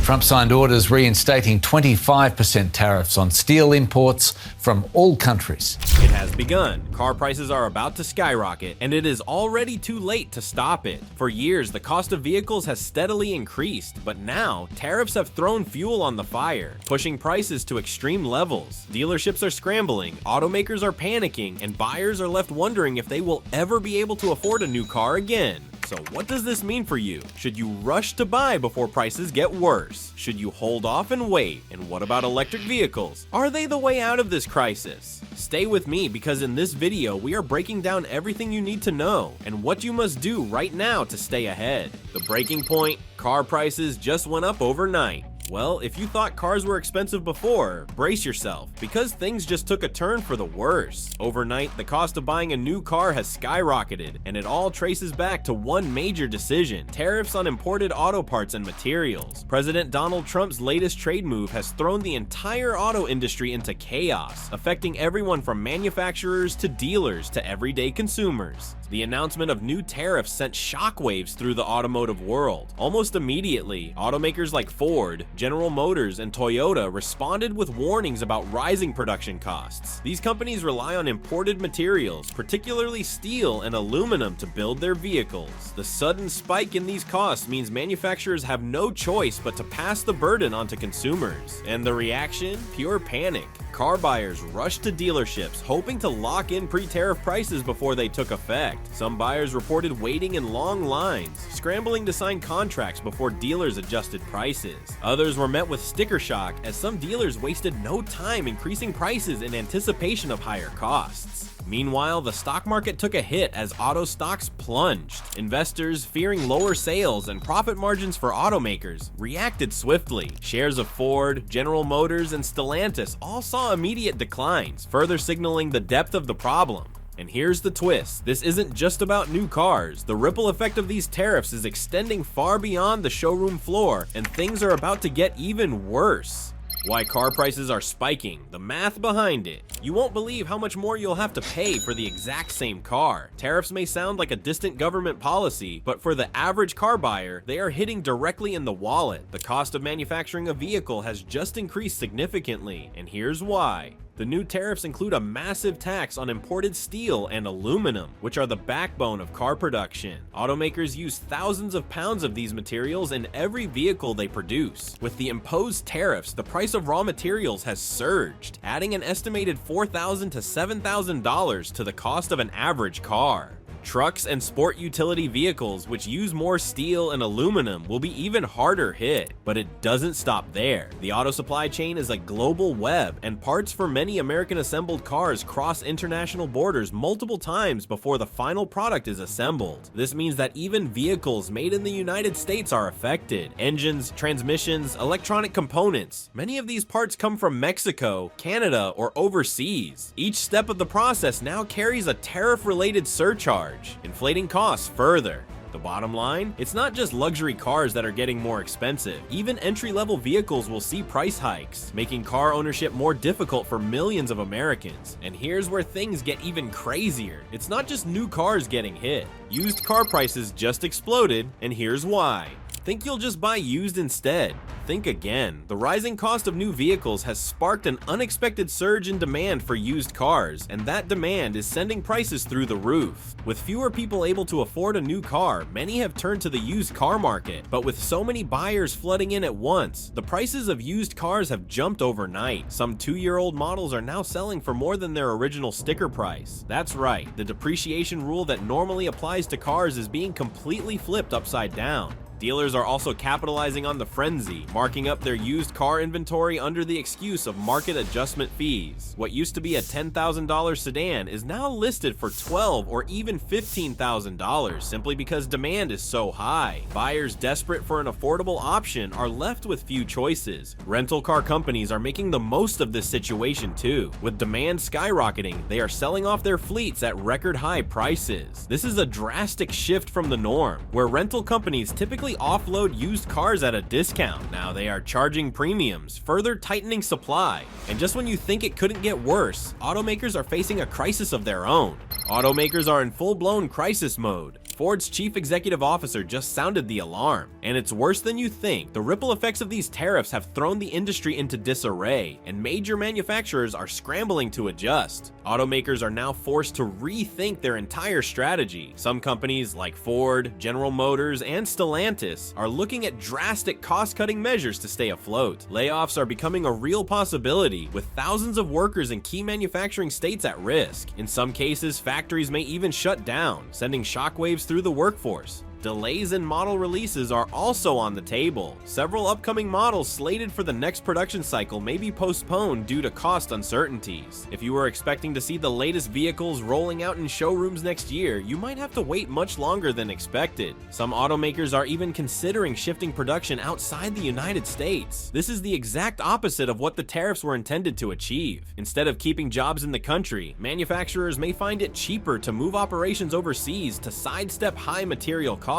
Trump signed orders reinstating 25% tariffs on steel imports from all countries. It has begun. Car prices are about to skyrocket, and it is already too late to stop it. For years, the cost of vehicles has steadily increased, but now tariffs have thrown fuel on the fire, pushing prices to extreme levels. Dealerships are scrambling, automakers are panicking, and buyers are left wondering if they will ever be able to afford a new car again. So what does this mean for you? Should you rush to buy before prices get worse? Should you hold off and wait? And what about electric vehicles? Are they the way out of this crisis? Stay with me, because in this video we are breaking down everything you need to know and what you must do right now to stay ahead. The breaking point: car prices just went up overnight. Well, if you thought cars were expensive before, brace yourself, because things just took a turn for the worse. Overnight, the cost of buying a new car has skyrocketed, and it all traces back to one major decision: tariffs on imported auto parts and materials. President Donald Trump's latest trade move has thrown the entire auto industry into chaos, affecting everyone from manufacturers to dealers to everyday consumers. The announcement of new tariffs sent shockwaves through the automotive world. Almost immediately, automakers like Ford, General Motors, and Toyota responded with warnings about rising production costs. These companies rely on imported materials, particularly steel and aluminum, to build their vehicles. The sudden spike in these costs means manufacturers have no choice but to pass the burden onto consumers. And the reaction? Pure panic. Car buyers rushed to dealerships, hoping to lock in pre-tariff prices before they took effect. Some buyers reported waiting in long lines, scrambling to sign contracts before dealers adjusted prices. Others were met with sticker shock, as some dealers wasted no time increasing prices in anticipation of higher costs. Meanwhile, the stock market took a hit as auto stocks plunged. Investors, fearing lower sales and profit margins for automakers, reacted swiftly. Shares of Ford, General Motors, and Stellantis all saw immediate declines, further signaling the depth of the problem. And here's the twist: this isn't just about new cars. The ripple effect of these tariffs is extending far beyond the showroom floor, and things are about to get even worse. Why car prices are spiking, the math behind it. You won't believe how much more you'll have to pay for the exact same car. Tariffs may sound like a distant government policy, but for the average car buyer, they are hitting directly in the wallet. The cost of manufacturing a vehicle has just increased significantly, and here's why. The new tariffs include a massive tax on imported steel and aluminum, which are the backbone of car production. Automakers use thousands of pounds of these materials in every vehicle they produce. With the imposed tariffs, the price of raw materials has surged, adding an estimated $4,000 to $7,000 to the cost of an average car. Trucks and sport utility vehicles, which use more steel and aluminum, will be even harder hit. But it doesn't stop there. The auto supply chain is a global web, and parts for many American assembled cars cross international borders multiple times before the final product is assembled. This means that even vehicles made in the United States are affected. Engines, transmissions, electronic components. Many of these parts come from Mexico, Canada, or overseas. Each step of the process now carries a tariff-related surcharge, inflating costs further. The bottom line? It's not just luxury cars that are getting more expensive. Even entry-level vehicles will see price hikes, making car ownership more difficult for millions of Americans. And here's where things get even crazier. It's not just new cars getting hit. Used car prices just exploded, and here's why. Think you'll just buy used instead? Think again. The rising cost of new vehicles has sparked an unexpected surge in demand for used cars, and that demand is sending prices through the roof. With fewer people able to afford a new car, many have turned to the used car market. But with so many buyers flooding in at once, the prices of used cars have jumped overnight. Some 2-year-old models are now selling for more than their original sticker price. That's right, the depreciation rule that normally applies to cars is being completely flipped upside down. Dealers are also capitalizing on the frenzy, marking up their used car inventory under the excuse of market adjustment fees. What used to be a $10,000 sedan is now listed for $12,000 or even $15,000 simply because demand is so high. Buyers desperate for an affordable option are left with few choices. Rental car companies are making the most of this situation too. With demand skyrocketing, they are selling off their fleets at record high prices. This is a drastic shift from the norm, where rental companies typically offload used cars at a discount. Now they are charging premiums, further tightening supply. And just when you think it couldn't get worse, automakers are facing a crisis of their own. Automakers are in full-blown crisis mode. Ford's chief executive officer just sounded the alarm. And it's worse than you think. The ripple effects of these tariffs have thrown the industry into disarray, and major manufacturers are scrambling to adjust. Automakers are now forced to rethink their entire strategy. Some companies like Ford, General Motors, and Stellantis are looking at drastic cost-cutting measures to stay afloat. Layoffs are becoming a real possibility, with thousands of workers in key manufacturing states at risk. In some cases, factories may even shut down, sending shockwaves through the workforce. Delays in model releases are also on the table. Several upcoming models slated for the next production cycle may be postponed due to cost uncertainties. If you were expecting to see the latest vehicles rolling out in showrooms next year, you might have to wait much longer than expected. Some automakers are even considering shifting production outside the United States. This is the exact opposite of what the tariffs were intended to achieve. Instead of keeping jobs in the country, manufacturers may find it cheaper to move operations overseas to sidestep high material costs.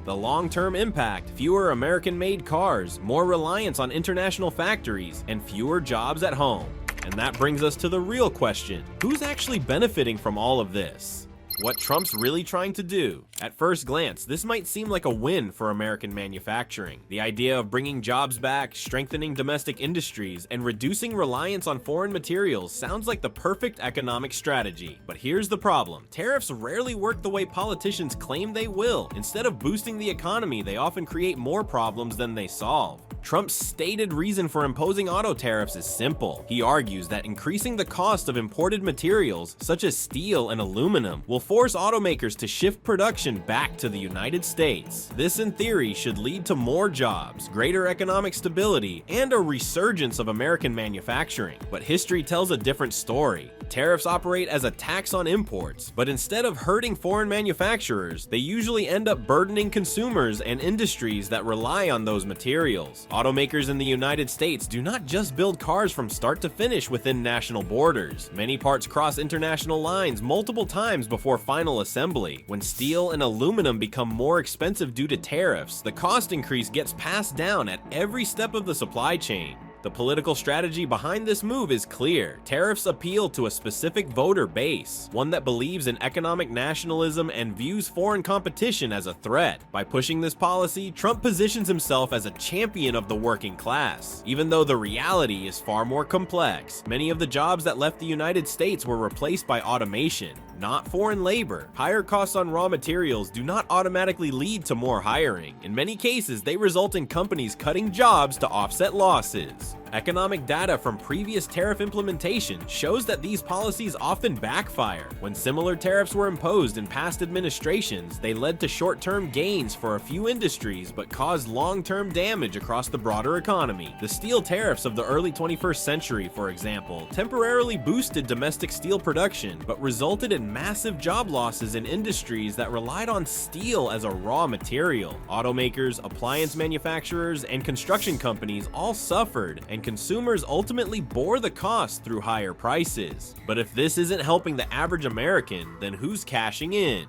The long-term impact: fewer American-made cars, more reliance on international factories, and fewer jobs at home. And that brings us to the real question: who's actually benefiting from all of this? What Trump's really trying to do? At first glance, this might seem like a win for American manufacturing. The idea of bringing jobs back, strengthening domestic industries, and reducing reliance on foreign materials sounds like the perfect economic strategy. But here's the problem: tariffs rarely work the way politicians claim they will. Instead of boosting the economy, they often create more problems than they solve. Trump's stated reason for imposing auto tariffs is simple. He argues that increasing the cost of imported materials, such as steel and aluminum, will force automakers to shift production back to the United States. This, in theory, should lead to more jobs, greater economic stability, and a resurgence of American manufacturing. But history tells a different story. Tariffs operate as a tax on imports, but instead of hurting foreign manufacturers, they usually end up burdening consumers and industries that rely on those materials. Automakers in the United States do not just build cars from start to finish within national borders. Many parts cross international lines multiple times before final assembly. When steel and aluminum become more expensive due to tariffs, the cost increase gets passed down at every step of the supply chain. The political strategy behind this move is clear. Tariffs appeal to a specific voter base, one that believes in economic nationalism and views foreign competition as a threat. By pushing this policy, Trump positions himself as a champion of the working class, even though the reality is far more complex. Many of the jobs that left the United States were replaced by automation, not foreign labor. Higher costs on raw materials do not automatically lead to more hiring. In many cases, they result in companies cutting jobs to offset losses. Economic data from previous tariff implementation shows that these policies often backfire. When similar tariffs were imposed in past administrations, they led to short-term gains for a few industries but caused long-term damage across the broader economy. The steel tariffs of the early 21st century, for example, temporarily boosted domestic steel production but resulted in massive job losses in industries that relied on steel as a raw material. Automakers, appliance manufacturers, and construction companies all suffered, and consumers ultimately bore the cost through higher prices. But if this isn't helping the average American, then who's cashing in?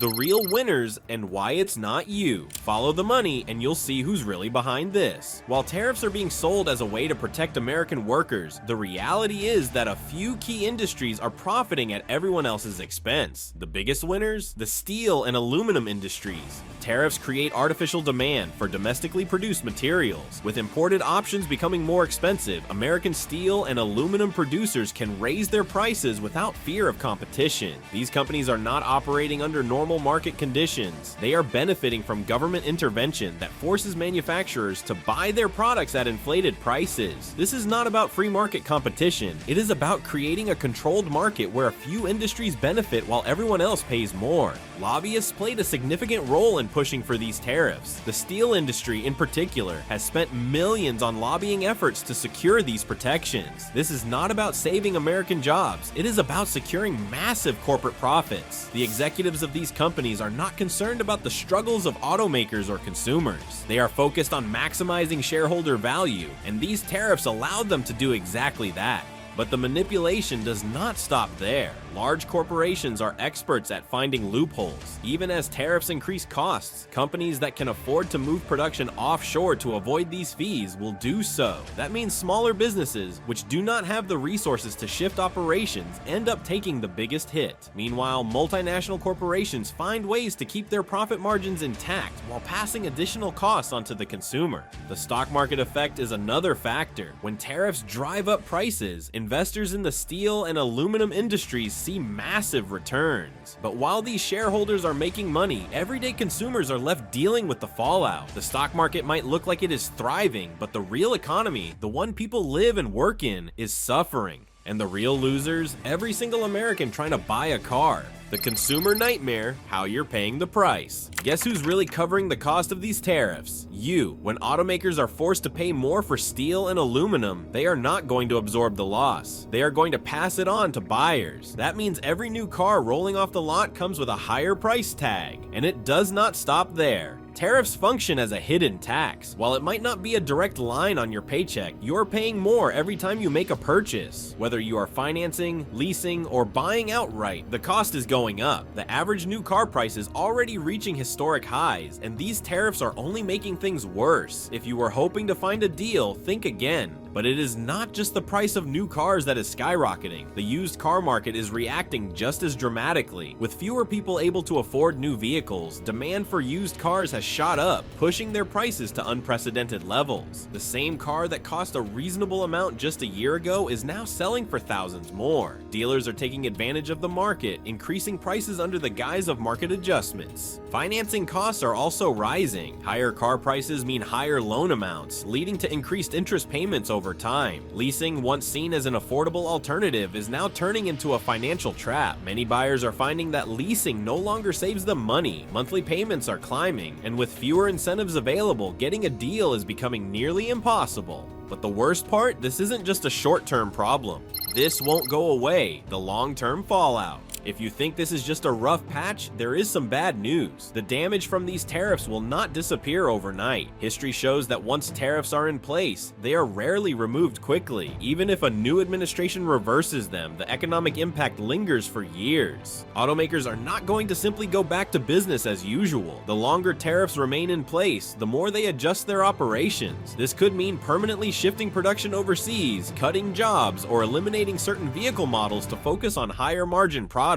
The real winners and why it's not you. Follow the money and you'll see who's really behind this. While tariffs are being sold as a way to protect American workers, the reality is that a few key industries are profiting at everyone else's expense. The biggest winners? The steel and aluminum industries. Tariffs create artificial demand for domestically produced materials. With imported options becoming more expensive, American steel and aluminum producers can raise their prices without fear of competition. These companies are not operating under normal market conditions. They are benefiting from government intervention that forces manufacturers to buy their products at inflated prices. This is not about free market competition. It is about creating a controlled market where a few industries benefit while everyone else pays more. Lobbyists played a significant role in pushing for these tariffs. The steel industry, in particular, has spent millions on lobbying efforts to secure these protections. This is not about saving American jobs. It is about securing massive corporate profits. The executives of these companies are not concerned about the struggles of automakers or consumers. They are focused on maximizing shareholder value, and these tariffs allow them to do exactly that. But the manipulation does not stop there. Large corporations are experts at finding loopholes. Even as tariffs increase costs, companies that can afford to move production offshore to avoid these fees will do so. That means smaller businesses, which do not have the resources to shift operations, end up taking the biggest hit. Meanwhile, multinational corporations find ways to keep their profit margins intact while passing additional costs onto the consumer. The stock market effect is another factor. When tariffs drive up prices, investors in the steel and aluminum industries see massive returns. But while these shareholders are making money, everyday consumers are left dealing with the fallout. The stock market might look like it is thriving, but the real economy, the one people live and work in, is suffering. And the real losers? Every single American trying to buy a car. The consumer nightmare, how you're paying the price. Guess who's really covering the cost of these tariffs? You. When automakers are forced to pay more for steel and aluminum, they are not going to absorb the loss. They are going to pass it on to buyers. That means every new car rolling off the lot comes with a higher price tag. And it does not stop there. Tariffs function as a hidden tax. While it might not be a direct line on your paycheck, you're paying more every time you make a purchase. Whether you are financing, leasing, or buying outright, the cost is going up. The average new car price is already reaching historic highs, and these tariffs are only making things worse. If you were hoping to find a deal, think again. But it is not just the price of new cars that is skyrocketing. The used car market is reacting just as dramatically. With fewer people able to afford new vehicles, demand for used cars has shot up, pushing their prices to unprecedented levels. The same car that cost a reasonable amount just a year ago is now selling for thousands more. Dealers are taking advantage of the market, increasing prices under the guise of market adjustments. Financing costs are also rising. Higher car prices mean higher loan amounts, leading to increased interest payments over time. Leasing, once seen as an affordable alternative, is now turning into a financial trap. Many buyers are finding that leasing no longer saves them money. Monthly payments are climbing, and with fewer incentives available, getting a deal is becoming nearly impossible. But the worst part, this isn't just a short-term problem. This won't go away, the long-term fallout. If you think this is just a rough patch, there is some bad news. The damage from these tariffs will not disappear overnight. History shows that once tariffs are in place, they are rarely removed quickly. Even if a new administration reverses them, the economic impact lingers for years. Automakers are not going to simply go back to business as usual. The longer tariffs remain in place, the more they adjust their operations. This could mean permanently shifting production overseas, cutting jobs, or eliminating certain vehicle models to focus on higher margin products.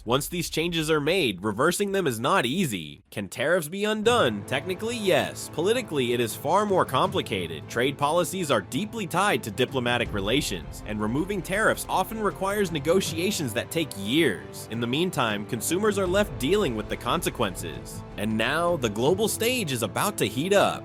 Once these changes are made, reversing them is not easy. Can tariffs be undone? Technically, yes. Politically, it is far more complicated. Trade policies are deeply tied to diplomatic relations, and removing tariffs often requires negotiations that take years. In the meantime, consumers are left dealing with the consequences. And now, the global stage is about to heat up.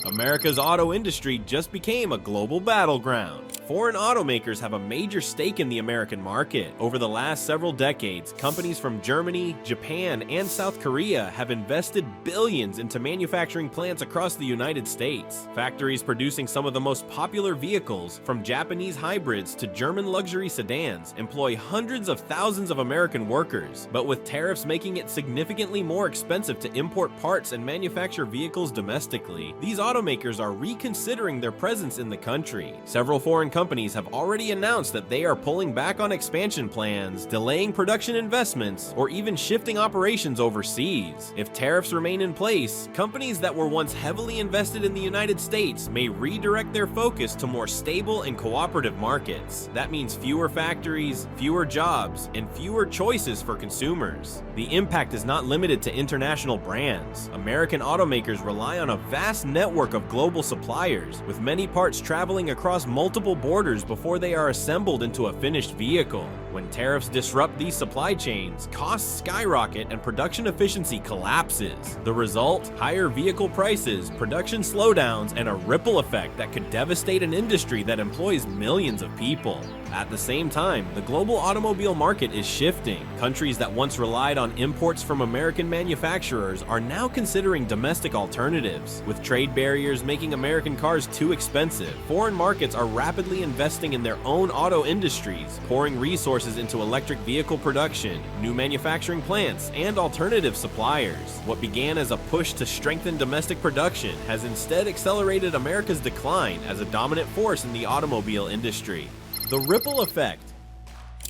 America's auto industry just became a global battleground. Foreign automakers have a major stake in the American market. Over the last several decades, companies from Germany, Japan, and South Korea have invested billions into manufacturing plants across the United States. Factories producing some of the most popular vehicles, from Japanese hybrids to German luxury sedans, employ hundreds of thousands of American workers. But with tariffs making it significantly more expensive to import parts and manufacture vehicles domestically, these automakers are reconsidering their presence in the country. Several foreign companies have already announced that they are pulling back on expansion plans, delaying production investments, or even shifting operations overseas. If tariffs remain in place, companies that were once heavily invested in the United States may redirect their focus to more stable and cooperative markets. That means fewer factories, fewer jobs, and fewer choices for consumers. The impact is not limited to international brands. American automakers rely on a vast network of global suppliers, with many parts traveling across multiple borders before they are assembled into a finished vehicle. When tariffs disrupt these supply chains, costs skyrocket and production efficiency collapses. The result? Higher vehicle prices, production slowdowns, and a ripple effect that could devastate an industry that employs millions of people. At the same time, the global automobile market is shifting. Countries that once relied on imports from American manufacturers are now considering domestic alternatives. With trade barriers making American cars too expensive, foreign markets are rapidly investing in their own auto industries, pouring resources into electric vehicle production, new manufacturing plants, and alternative suppliers. What began as a push to strengthen domestic production has instead accelerated America's decline as a dominant force in the automobile industry. The ripple effect.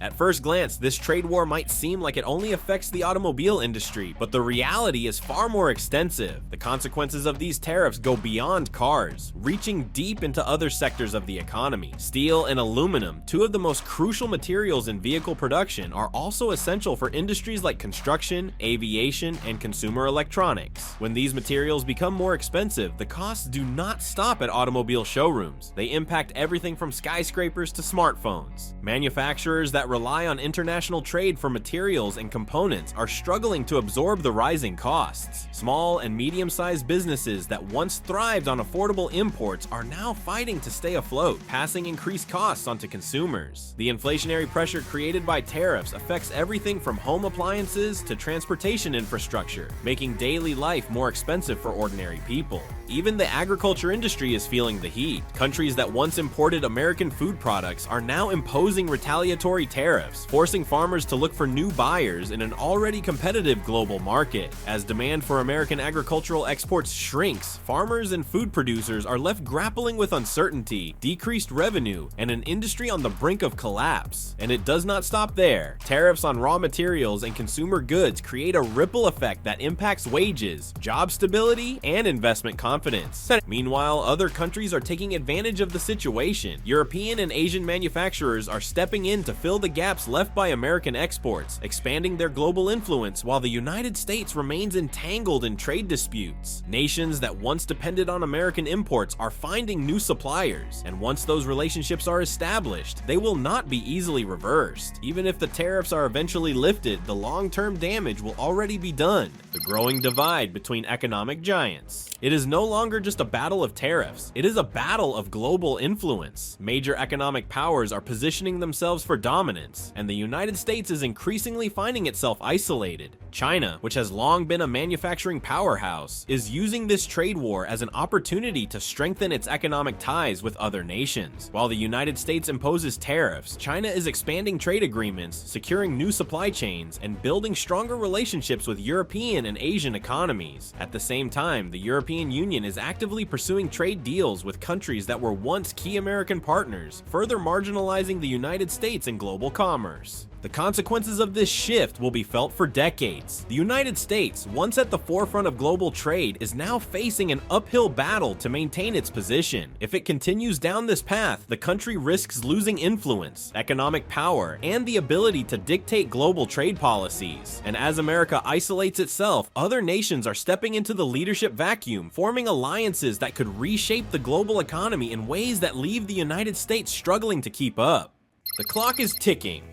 At first glance, this trade war might seem like it only affects the automobile industry, but the reality is far more extensive. The consequences of these tariffs go beyond cars, reaching deep into other sectors of the economy. Steel and aluminum, two of the most crucial materials in vehicle production, are also essential for industries like construction, aviation, and consumer electronics. When these materials become more expensive, the costs do not stop at automobile showrooms. They impact everything from skyscrapers to smartphones. Manufacturers that rely on international trade for materials and components are struggling to absorb the rising costs. Small and medium-sized businesses that once thrived on affordable imports are now fighting to stay afloat, passing increased costs onto consumers. The inflationary pressure created by tariffs affects everything from home appliances to transportation infrastructure, making daily life more expensive for ordinary people. Even the agriculture industry is feeling the heat. Countries that once imported American food products are now imposing retaliatory tariffs, forcing farmers to look for new buyers in an already competitive global market. As demand for American agricultural exports shrinks, farmers and food producers are left grappling with uncertainty, decreased revenue, and an industry on the brink of collapse. And it does not stop there. Tariffs on raw materials and consumer goods create a ripple effect that impacts wages, job stability, and investment confidence. Meanwhile, other countries are taking advantage of the situation. European and Asian manufacturers are stepping in to fill the gaps left by American exports, expanding their global influence while the United States remains entangled in trade disputes. Nations that once depended on American imports are finding new suppliers, and once those relationships are established, they will not be easily reversed. Even if the tariffs are eventually lifted, the long-term damage will already be done. The growing divide between economic giants. It is no longer just a battle of tariffs, it is a battle of global influence. Major economic powers are positioning themselves for dominance, and the United States is increasingly finding itself isolated. China, which has long been a manufacturing powerhouse, is using this trade war as an opportunity to strengthen its economic ties with other nations. While the United States imposes tariffs, China is expanding trade agreements, securing new supply chains, and building stronger relationships with European and Asian economies. At the same time, the European Union is actively pursuing trade deals with countries that were once key American partners, further marginalizing the United States in global commerce. The consequences of this shift will be felt for decades. The United States, once at the forefront of global trade, is now facing an uphill battle to maintain its position. If it continues down this path, the country risks losing influence, economic power, and the ability to dictate global trade policies. And as America isolates itself, other nations are stepping into the leadership vacuum, forming alliances that could reshape the global economy in ways that leave the United States struggling to keep up. The clock is ticking.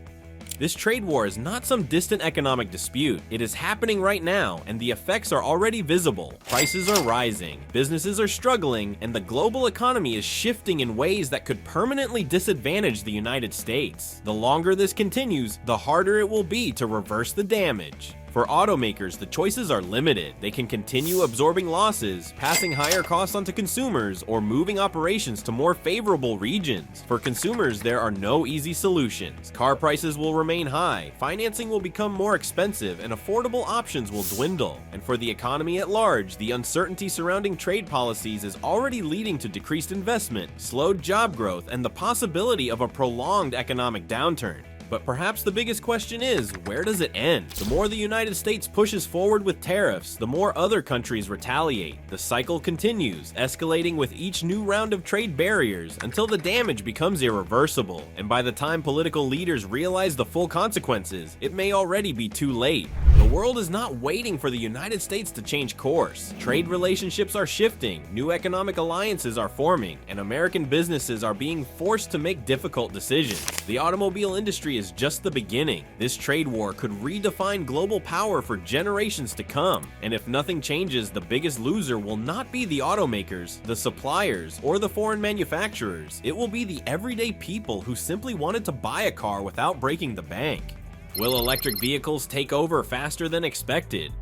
This trade war is not some distant economic dispute. It is happening right now, and the effects are already visible. Prices are rising, businesses are struggling, and the global economy is shifting in ways that could permanently disadvantage the United States. The longer this continues, the harder it will be to reverse the damage. For automakers, the choices are limited. They can continue absorbing losses, passing higher costs onto consumers, or moving operations to more favorable regions. For consumers, there are no easy solutions. Car prices will remain high, financing will become more expensive, and affordable options will dwindle. And for the economy at large, the uncertainty surrounding trade policies is already leading to decreased investment, slowed job growth, and the possibility of a prolonged economic downturn. But perhaps the biggest question is, where does it end? The more the United States pushes forward with tariffs, the more other countries retaliate. The cycle continues, escalating with each new round of trade barriers until the damage becomes irreversible. And by the time political leaders realize the full consequences, it may already be too late. The world is not waiting for the United States to change course. Trade relationships are shifting, new economic alliances are forming, and American businesses are being forced to make difficult decisions. The automobile industry is just the beginning. This trade war could redefine global power for generations to come. And if nothing changes, the biggest loser will not be the automakers, the suppliers, or the foreign manufacturers. It will be the everyday people who simply wanted to buy a car without breaking the bank. Will electric vehicles take over faster than expected?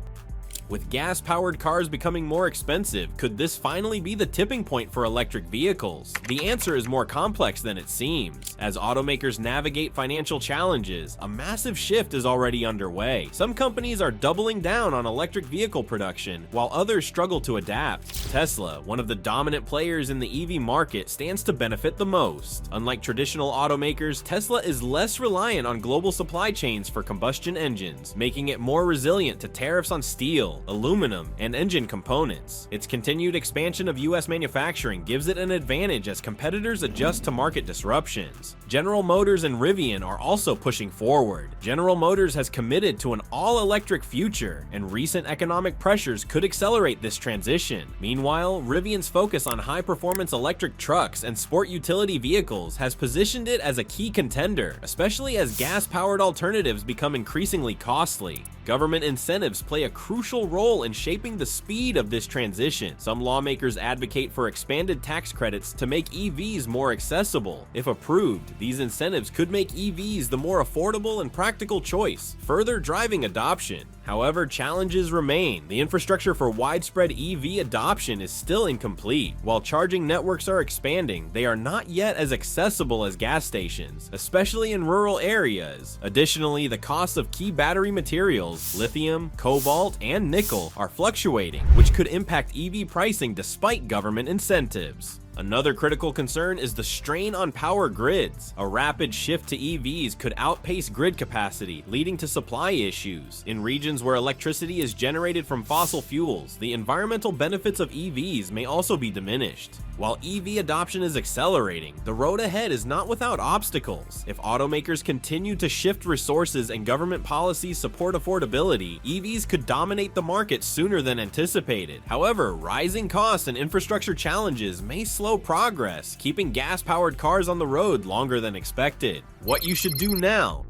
With gas-powered cars becoming more expensive, could this finally be the tipping point for electric vehicles? The answer is more complex than it seems. As automakers navigate financial challenges, a massive shift is already underway. Some companies are doubling down on electric vehicle production, while others struggle to adapt. Tesla, one of the dominant players in the EV market, stands to benefit the most. Unlike traditional automakers, Tesla is less reliant on global supply chains for combustion engines, making it more resilient to tariffs on steel, aluminum, and engine components. Its continued expansion of US manufacturing gives it an advantage as competitors adjust to market disruptions. General Motors and Rivian are also pushing forward. General Motors has committed to an all-electric future, and recent economic pressures could accelerate this transition. Meanwhile, Rivian's focus on high-performance electric trucks and sport utility vehicles has positioned it as a key contender, especially as gas-powered alternatives become increasingly costly. Government incentives play a crucial role in shaping the speed of this transition. Some lawmakers advocate for expanded tax credits to make EVs more accessible. If approved, these incentives could make EVs the more affordable and practical choice, further driving adoption. However, challenges remain. The infrastructure for widespread EV adoption is still incomplete. While charging networks are expanding, they are not yet as accessible as gas stations, especially in rural areas. Additionally, the costs of key battery materials, lithium, cobalt, and nickel, are fluctuating, which could impact EV pricing despite government incentives. Another critical concern is the strain on power grids. A rapid shift to EVs could outpace grid capacity, leading to supply issues. In regions where electricity is generated from fossil fuels, the environmental benefits of EVs may also be diminished. While EV adoption is accelerating, the road ahead is not without obstacles. If automakers continue to shift resources and government policies support affordability, EVs could dominate the market sooner than anticipated. However, rising costs and infrastructure challenges may slow progress, keeping gas-powered cars on the road longer than expected. What you should do now: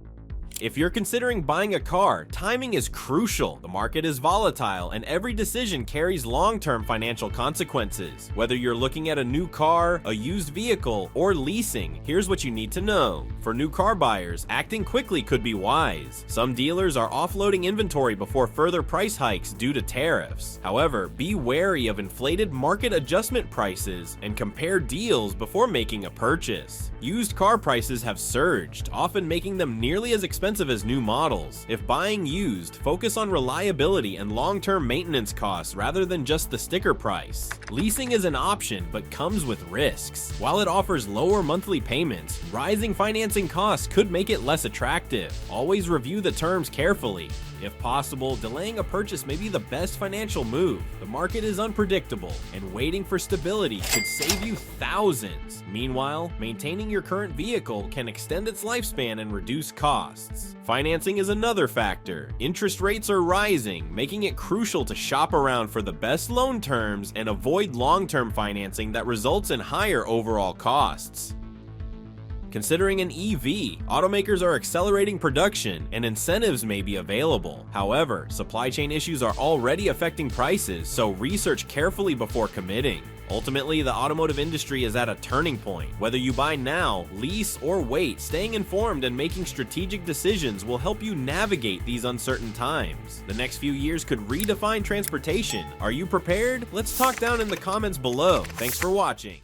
if you're considering buying a car, timing is crucial. The market is volatile, and every decision carries long-term financial consequences. Whether you're looking at a new car, a used vehicle, or leasing, here's what you need to know. For new car buyers, acting quickly could be wise. Some dealers are offloading inventory before further price hikes due to tariffs. However, be wary of inflated market adjustment prices and compare deals before making a purchase. Used car prices have surged, often making them nearly as expensive as new models. If buying used, focus on reliability and long-term maintenance costs rather than just the sticker price. Leasing is an option, but comes with risks. While it offers lower monthly payments, rising financing costs could make it less attractive. Always review the terms carefully. If possible, delaying a purchase may be the best financial move. The market is unpredictable, and waiting for stability could save you thousands. Meanwhile, maintaining your current vehicle can extend its lifespan and reduce costs. Financing is another factor. Interest rates are rising, making it crucial to shop around for the best loan terms and avoid long-term financing that results in higher overall costs. Considering an EV, automakers are accelerating production and incentives may be available. However, supply chain issues are already affecting prices, so research carefully before committing. Ultimately, the automotive industry is at a turning point. Whether you buy now, lease, or wait, staying informed and making strategic decisions will help you navigate these uncertain times. The next few years could redefine transportation. Are you prepared? Let's talk down in the comments below. Thanks for watching.